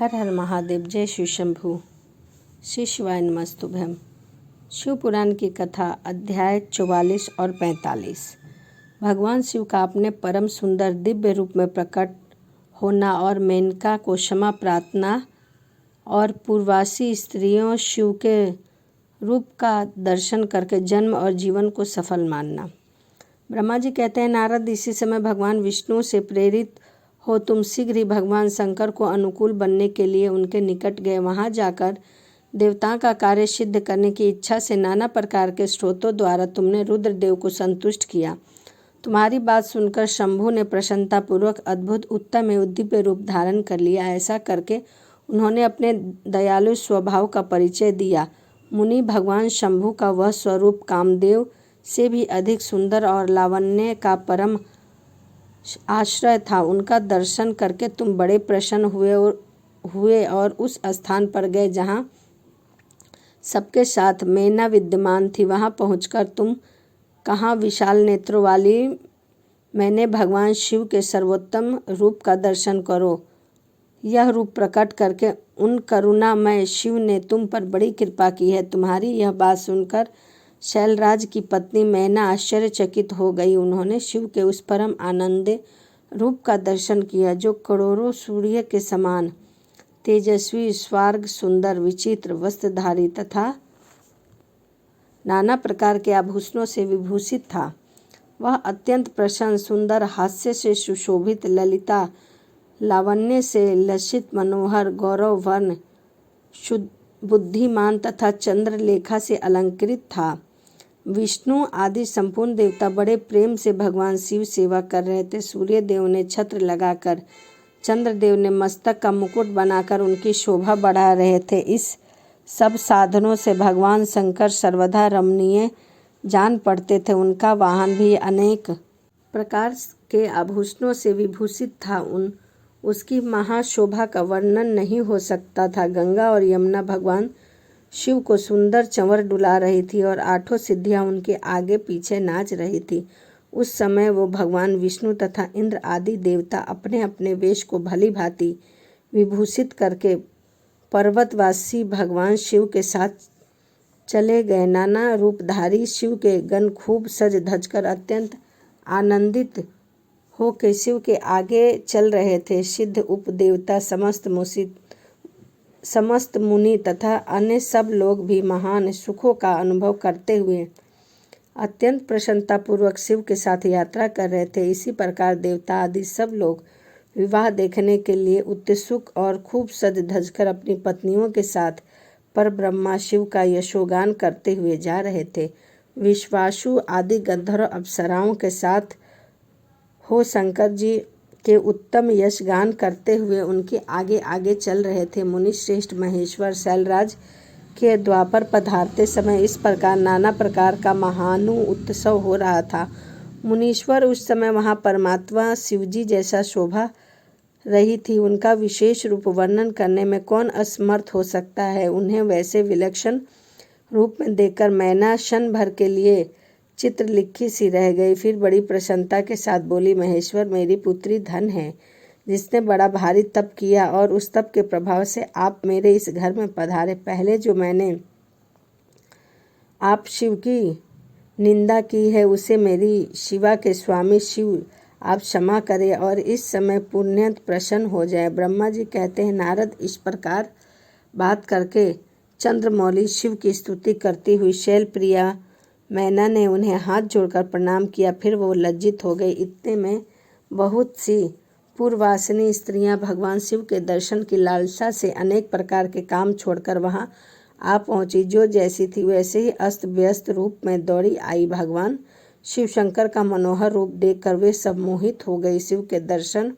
हर हर महादेव। जय शिव शंभु। श्री शिवाय नमस्तुभ्यम। शिव पुराण की कथा अध्याय 44 और 45। भगवान शिव का अपने परम सुंदर दिव्य रूप में प्रकट होना और मेनका को क्षमा प्रार्थना और पूर्ववासी स्त्रियों शिव के रूप का दर्शन करके जन्म और जीवन को सफल मानना। ब्रह्मा जी कहते हैं, नारद, इसी समय भगवान विष्णु से प्रेरित हो तुम शीघ्र ही भगवान शंकर को अनुकूल बनने के लिए उनके निकट गए। वहां जाकर देवताओं का कार्य सिद्ध करने की इच्छा से नाना प्रकार के स्रोतों द्वारा तुमने रुद्रदेव को संतुष्ट किया। तुम्हारी बात सुनकर शंभु ने प्रसन्नतापूर्वक अद्भुत उत्तम एवं दिव्य रूप धारण कर लिया। ऐसा करके उन्होंने अपने दयालु स्वभाव का परिचय दिया। मुनि भगवान शंभु का वह स्वरूप कामदेव से भी अधिक सुंदर और लावण्य का परम आश्रय था। उनका दर्शन करके तुम बड़े प्रसन्न हुए और उस स्थान पर गए जहाँ सबके साथ मैना विद्यमान थी। वहाँ पहुंचकर तुम कहाँ विशाल नेत्रों वाली मैंने भगवान शिव के सर्वोत्तम रूप का दर्शन करो। यह रूप प्रकट करके उन करुणामय शिव ने तुम पर बड़ी कृपा की है। तुम्हारी यह बात सुनकर शैलराज की पत्नी मैना आश्चर्यचकित हो गई। उन्होंने शिव के उस परम आनंद रूप का दर्शन किया जो करोड़ों सूर्य के समान तेजस्वी, स्वर्ग सुंदर, विचित्र वस्त्रधारी तथा नाना प्रकार के आभूषणों से विभूषित था। वह अत्यंत प्रसन्न, सुंदर, हास्य से सुशोभित, ललिता लावण्य से लसित, मनोहर, गौरव वर्ण, शुद्ध बुद्धिमान तथा चंद्रलेखा से अलंकृत था। विष्णु आदि संपूर्ण देवता बड़े प्रेम से भगवान शिव सेवा कर रहे थे। सूर्य देव ने छत्र लगाकर, चंद्रदेव ने मस्तक का मुकुट बनाकर उनकी शोभा बढ़ा रहे थे। इस सब साधनों से भगवान शंकर सर्वदा रमणीय जान पड़ते थे। उनका वाहन भी अनेक प्रकार के आभूषणों से विभूषित था। उसकी महाशोभा का वर्णन नहीं हो सकता था। गंगा और यमुना भगवान शिव को सुंदर चंवर डुला रही थी और आठों सिद्धियां उनके आगे पीछे नाच रही थी। उस समय वो भगवान विष्णु तथा इंद्र आदि देवता अपने अपने वेश को भली भांति विभूषित करके पर्वतवासी भगवान शिव के साथ चले गए। नाना रूपधारी शिव के गण खूब सज धजकर अत्यंत आनंदित होकर शिव के आगे चल रहे थे। सिद्ध उपदेवता, समस्त मुनि तथा अन्य सब लोग भी महान सुखों का अनुभव करते हुए अत्यंत प्रसन्नतापूर्वक शिव के साथ यात्रा कर रहे थे। इसी प्रकार देवता आदि सब लोग विवाह देखने के लिए उत्सुक और खूब सज धजकर अपनी पत्नियों के साथ परब्रह्मा शिव का यशोगान करते हुए जा रहे थे। विश्वासु आदि गंधर्व अप्सराओं के साथ हो शंकर जी के उत्तम यश गान करते हुए उनके आगे आगे चल रहे थे। मुनि श्रेष्ठ महेश्वर शैलराज के द्वापर पधारते समय इस प्रकार नाना प्रकार का महानु उत्सव हो रहा था। मुनीश्वर उस समय वहां परमात्मा शिवजी जैसा शोभा रही थी। उनका विशेष रूप वर्णन करने में कौन असमर्थ हो सकता है। उन्हें वैसे विलक्षण रूप में देखकर मैना क्षण भर के लिए चित्रलिखी सी रह गई। फिर बड़ी प्रसन्नता के साथ बोली, महेश्वर, मेरी पुत्री धन है जिसने बड़ा भारी तप किया और उस तप के प्रभाव से आप मेरे इस घर में पधारे। पहले जो मैंने आप शिव की निंदा की है उसे मेरी शिवा के स्वामी शिव आप क्षमा करें और इस समय पुण्यंत प्रसन्न हो जाए। ब्रह्मा जी कहते हैं, नारद, इस प्रकार बात करके चंद्रमौली शिव की स्तुति करती हुई शैल प्रिया मैना ने उन्हें हाथ जोड़कर प्रणाम किया। फिर वो लज्जित हो गई। इतने में बहुत सी पूर्ववासिनी स्त्रियां भगवान शिव के दर्शन की लालसा से अनेक प्रकार के काम छोड़कर वहां आ पहुंची। जो जैसी थी वैसे ही अस्त व्यस्त रूप में दौड़ी आई। भगवान शिव शंकर का मनोहर रूप देखकर वे सब मोहित हो गई। शिव के दर्शन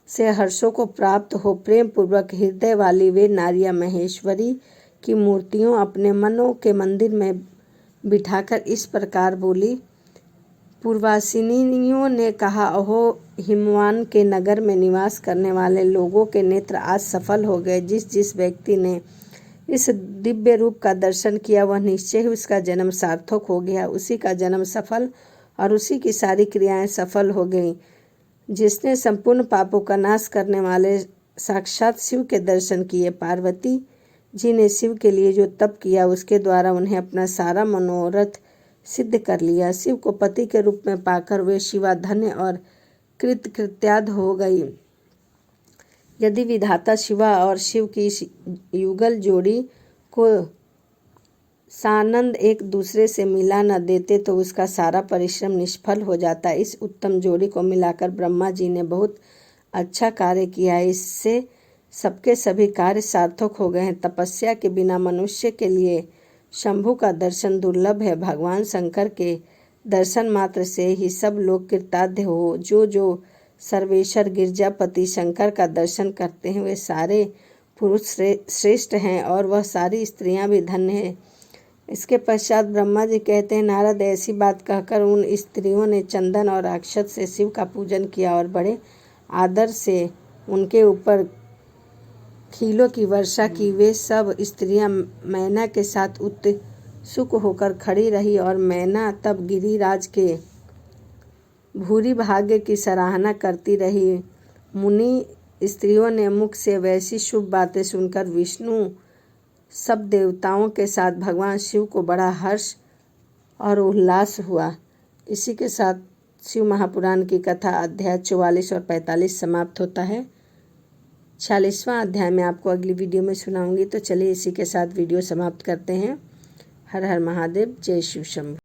से हर्षों को प्राप्त हो प्रेम पूर्वक हृदय वाली वे नारियां महेश्वरी की मूर्तियों अपने मनों के मंदिर में बिठाकर इस प्रकार बोली। पूर्ववासिनियों ने कहा, अहो, हिमवान के नगर में निवास करने वाले लोगों के नेत्र आज सफल हो गए। जिस जिस व्यक्ति ने इस दिव्य रूप का दर्शन किया वह निश्चय ही उसका जन्म सार्थक हो गया। उसी का जन्म सफल और उसी की सारी क्रियाएं सफल हो गईं। जिसने संपूर्ण पापों का नाश करने वाले साक्षात शिव के दर्शन किए। पार्वती जी ने शिव के लिए जो तप किया उसके द्वारा उन्हें अपना सारा मनोरथ सिद्ध कर लिया। शिव को पति के रूप में पाकर वे शिवा धन्य और कृतकृत्याद हो गई। यदि विधाता शिवा और शिव की इस युगल जोड़ी को सानंद एक दूसरे से मिला न देते तो उसका सारा परिश्रम निष्फल हो जाता। इस उत्तम जोड़ी को मिलाकर ब्रह्मा जी ने बहुत अच्छा कार्य किया। इससे सबके सभी कार्य सार्थक हो गए हैं। तपस्या के बिना मनुष्य के लिए शंभु का दर्शन दुर्लभ है। भगवान शंकर के दर्शन मात्र से ही सब लोग कृतार्थ हो। जो सर्वेश्वर गिरजापति शंकर का दर्शन करते हैं वे सारे पुरुष श्रेष्ठ हैं और वह सारी स्त्रियां भी धन्य हैं। इसके पश्चात ब्रह्मा जी कहते हैं, नारद ऐसी बात कहकर उन स्त्रियों ने चंदन और अक्षत से शिव का पूजन किया और बड़े आदर से उनके ऊपर खीलों की वर्षा की। वे सब स्त्रियां मैना के साथ उत्सुक होकर खड़ी रही और मैना तब गिरिराज के भूरी भाग्य की सराहना करती रही। मुनि स्त्रियों ने मुख से वैसी शुभ बातें सुनकर विष्णु सब देवताओं के साथ भगवान शिव को बड़ा हर्ष और उल्लास हुआ। इसी के साथ शिव महापुराण की कथा अध्याय 44 और 45 समाप्त होता है। 46वां अध्याय में आपको अगली वीडियो में सुनाऊंगी। तो चलिए इसी के साथ वीडियो समाप्त करते हैं। हर हर महादेव, जय शिव शंभू।